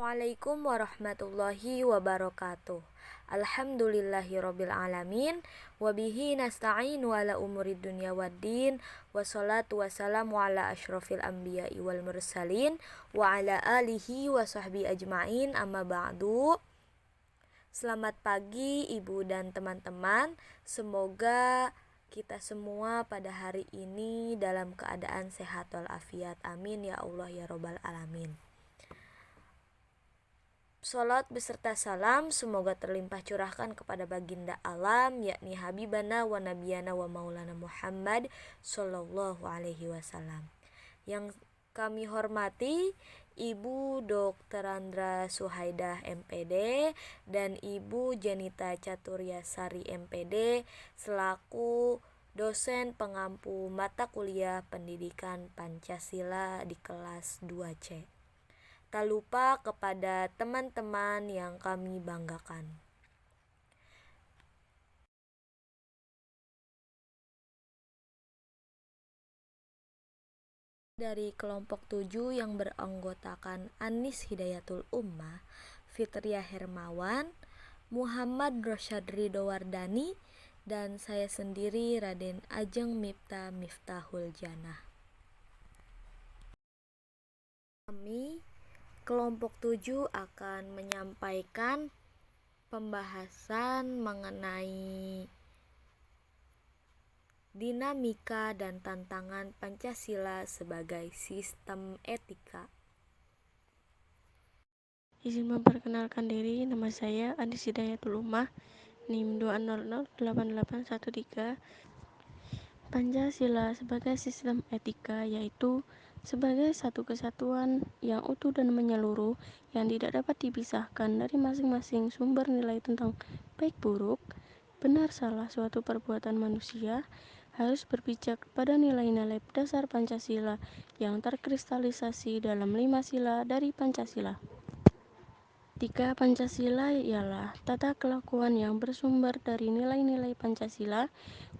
Assalamualaikum warahmatullahi wabarakatuh. Alhamdulillahirabbil alamin wa bihi nasta'inu ala umuri dunya waddin wassalatu wassalamu ala asyrofil anbiya'i wal mursalin wa ala alihi wa sahbihi ajmain amma ba'du. Selamat pagi ibu dan teman-teman. Semoga kita semua pada hari ini dalam keadaan sehat walafiat. Amin ya Allah ya rabbal alamin. Salat beserta salam semoga terlimpah curahkan kepada baginda alam, yakni Habibana wa Nabiyana wa Maulana Muhammad Sallallahu Alaihi Wasallam. Yang kami hormati Ibu Dr. Andra Suhaidah MPD dan Ibu Janita Caturyasari MPD selaku dosen pengampu mata kuliah pendidikan Pancasila di kelas 2C. Tak lupa kepada teman-teman yang kami banggakan. Dari kelompok 7 yang beranggotakan Anis Hidayatul Ummah, Fitriah Hermawan, Muhammad Rosyad Ridho Wardani, dan saya sendiri Raden Ajeng Mipta Miftahul Jannah. Kami kelompok 7 akan menyampaikan pembahasan mengenai dinamika dan tantangan Pancasila sebagai sistem etika. Izin memperkenalkan diri, nama saya Anis Hidayatul Ummah, NIM 2008813. Pancasila sebagai sistem etika yaitu sebagai satu kesatuan yang utuh dan menyeluruh yang tidak dapat dipisahkan dari masing-masing sumber nilai tentang baik buruk, benar salah suatu perbuatan manusia, harus berpijak pada nilai-nilai dasar Pancasila yang terkristalisasi dalam 5 sila dari Pancasila. Etika Pancasila ialah tata kelakuan yang bersumber dari nilai-nilai Pancasila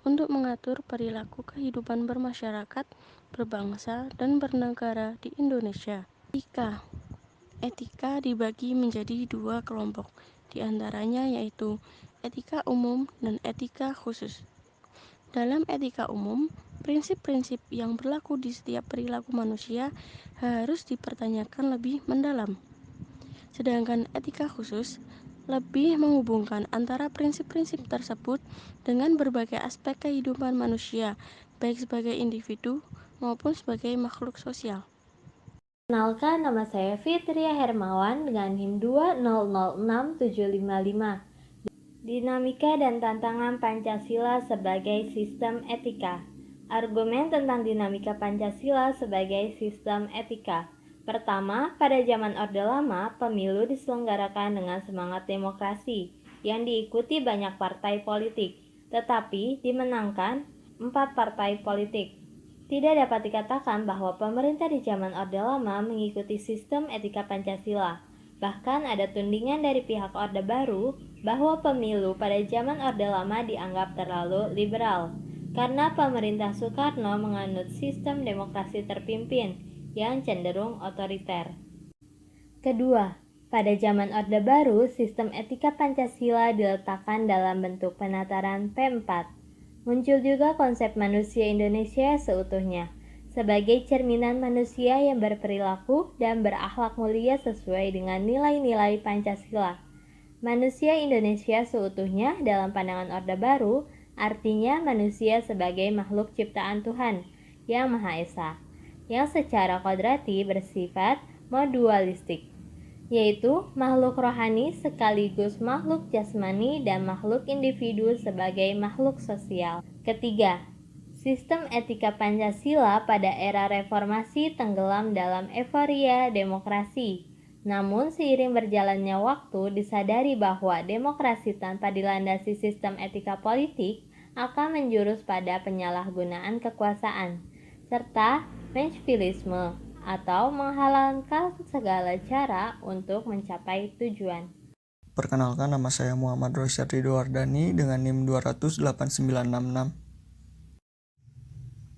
untuk mengatur perilaku kehidupan bermasyarakat, berbangsa, dan bernegara di Indonesia. Etika dibagi menjadi 2 kelompok, di antaranya yaitu etika umum dan etika khusus. Dalam etika umum, prinsip-prinsip yang berlaku di setiap perilaku manusia harus dipertanyakan lebih mendalam. Sedangkan etika khusus lebih menghubungkan antara prinsip-prinsip tersebut dengan berbagai aspek kehidupan manusia, baik sebagai individu maupun sebagai makhluk sosial. Kenalkan, nama saya Fitriah Hermawan dengan NIM 2006755. Dinamika dan tantangan Pancasila sebagai sistem etika. Argumen tentang dinamika Pancasila sebagai sistem etika. Pertama, pada zaman Orde Lama, pemilu diselenggarakan dengan semangat demokrasi yang diikuti banyak partai politik, tetapi dimenangkan 4 partai politik. Tidak dapat dikatakan bahwa pemerintah di zaman Orde Lama mengikuti sistem etika Pancasila. Bahkan ada tudingan dari pihak Orde Baru bahwa pemilu pada zaman Orde Lama dianggap terlalu liberal, karena pemerintah Soekarno menganut sistem demokrasi terpimpin yang cenderung otoriter. Kedua, pada zaman Orde Baru, sistem etika Pancasila diletakkan dalam bentuk penataran P4. Muncul juga konsep manusia Indonesia seutuhnya, sebagai cerminan manusia yang berperilaku dan berakhlak mulia sesuai dengan nilai-nilai Pancasila. Manusia Indonesia seutuhnya dalam pandangan Orde Baru artinya manusia sebagai makhluk ciptaan Tuhan yang Maha Esa, yang secara kodrati bersifat modualistik, yaitu makhluk rohani sekaligus makhluk jasmani dan makhluk individu sebagai makhluk sosial. Ketiga, sistem etika Pancasila pada era reformasi tenggelam dalam euforia demokrasi. Namun seiring berjalannya waktu disadari bahwa demokrasi tanpa dilandasi sistem etika politik akan menjurus pada penyalahgunaan kekuasaan, serta menshvilisme atau menghalalkan segala cara untuk mencapai tujuan. Perkenalkan, nama saya Muhammad Rosyad Ridho Wardani dengan NIM 2008966.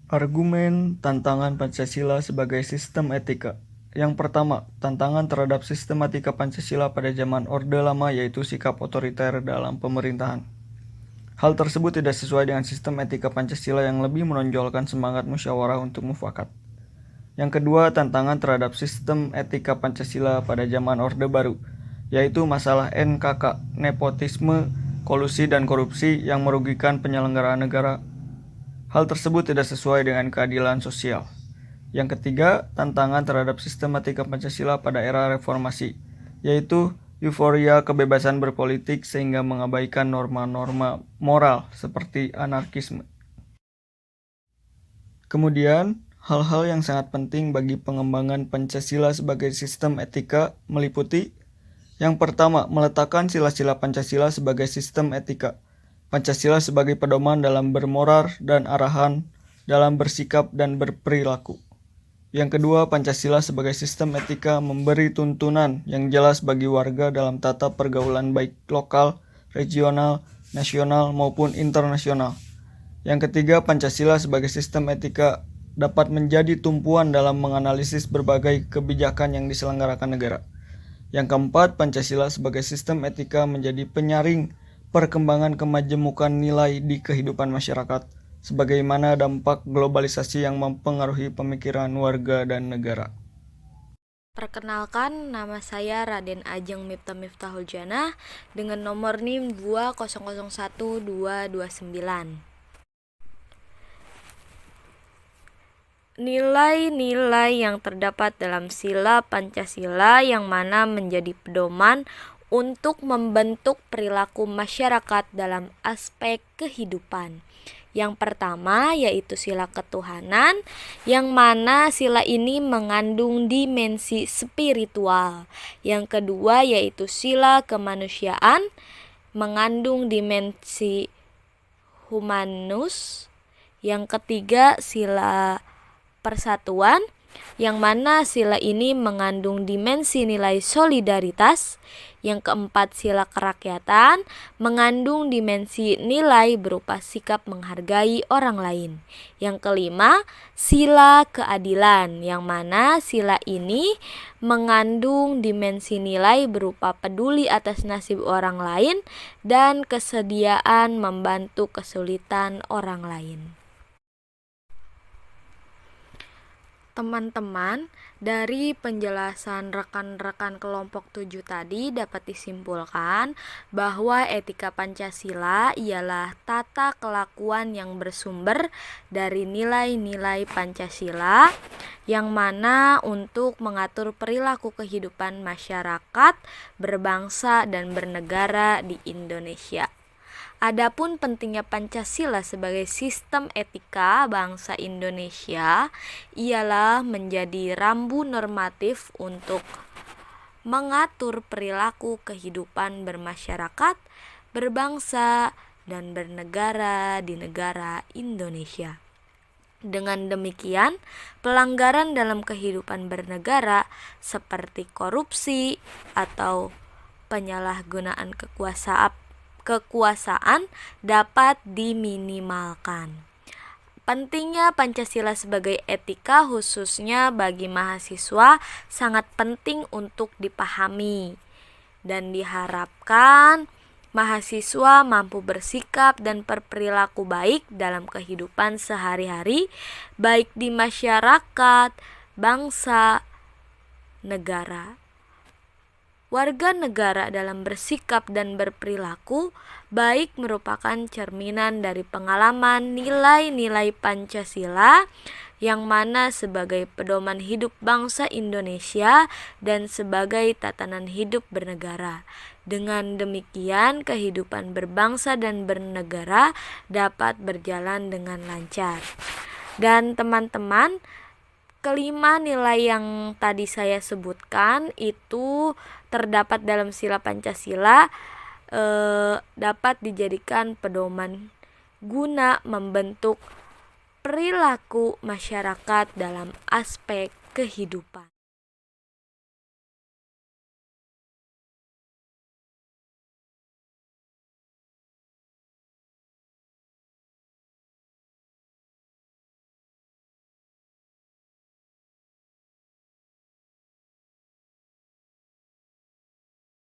Argumen tantangan Pancasila sebagai sistem etika. Yang pertama, tantangan terhadap sistematika Pancasila pada zaman Orde Lama yaitu sikap otoriter dalam pemerintahan. Hal tersebut tidak sesuai dengan sistem etika Pancasila yang lebih menonjolkan semangat musyawarah untuk mufakat. Yang kedua, tantangan terhadap sistem etika Pancasila pada zaman Orde Baru, yaitu masalah NKK, nepotisme, kolusi dan korupsi yang merugikan penyelenggaraan negara. Hal tersebut tidak sesuai dengan keadilan sosial. Yang ketiga, tantangan terhadap sistematika Pancasila pada era reformasi, yaitu euforia kebebasan berpolitik sehingga mengabaikan norma-norma moral seperti anarkisme. Kemudian, hal-hal yang sangat penting bagi pengembangan Pancasila sebagai sistem etika meliputi: yang pertama, meletakkan sila-sila Pancasila sebagai sistem etika. Pancasila sebagai pedoman dalam bermoral dan arahan dalam bersikap dan berperilaku. Yang kedua, Pancasila sebagai sistem etika memberi tuntunan yang jelas bagi warga dalam tata pergaulan baik lokal, regional, nasional maupun internasional. Yang ketiga, Pancasila sebagai sistem etika dapat menjadi tumpuan dalam menganalisis berbagai kebijakan yang diselenggarakan negara. Yang keempat, Pancasila sebagai sistem etika menjadi penyaring perkembangan kemajemukan nilai di kehidupan masyarakat, sebagaimana dampak globalisasi yang mempengaruhi pemikiran warga dan negara. Perkenalkan, nama saya Raden Ajeng Miftah Miftahul Janah dengan nomor NIM 2001229. Nilai-nilai yang terdapat dalam sila Pancasila yang mana menjadi pedoman untuk membentuk perilaku masyarakat dalam aspek kehidupan. Yang pertama yaitu sila ketuhanan, yang mana sila ini mengandung dimensi spiritual. Yang kedua yaitu sila kemanusiaan, mengandung dimensi humanus. Yang ketiga sila persatuan, yang mana sila ini mengandung dimensi nilai solidaritas. Yang keempat sila kerakyatan, mengandung dimensi nilai berupa sikap menghargai orang lain. Yang kelima sila keadilan, yang mana sila ini mengandung dimensi nilai berupa peduli atas nasib orang lain dan kesediaan membantu kesulitan orang lain. Teman-teman, dari penjelasan rekan-rekan kelompok 7 tadi dapat disimpulkan bahwa etika Pancasila ialah tata kelakuan yang bersumber dari nilai-nilai Pancasila yang mana untuk mengatur perilaku kehidupan masyarakat, berbangsa dan bernegara di Indonesia. Adapun pentingnya Pancasila sebagai sistem etika bangsa Indonesia ialah menjadi rambu normatif untuk mengatur perilaku kehidupan bermasyarakat, berbangsa, dan bernegara di negara Indonesia. Dengan demikian, pelanggaran dalam kehidupan bernegara seperti korupsi atau penyalahgunaan kekuasaan dapat diminimalkan. Pentingnya Pancasila sebagai etika khususnya bagi mahasiswa sangat penting untuk dipahami dan diharapkan mahasiswa mampu bersikap dan berperilaku baik dalam kehidupan sehari-hari baik di masyarakat, bangsa, negara. Warga negara dalam bersikap dan berperilaku baik merupakan cerminan dari pengalaman nilai-nilai Pancasila yang mana sebagai pedoman hidup bangsa Indonesia dan sebagai tatanan hidup bernegara. Dengan demikian, kehidupan berbangsa dan bernegara dapat berjalan dengan lancar. Dan teman-teman, kelima nilai yang tadi saya sebutkan itu terdapat dalam sila Pancasila dapat dijadikan pedoman guna membentuk perilaku masyarakat dalam aspek kehidupan.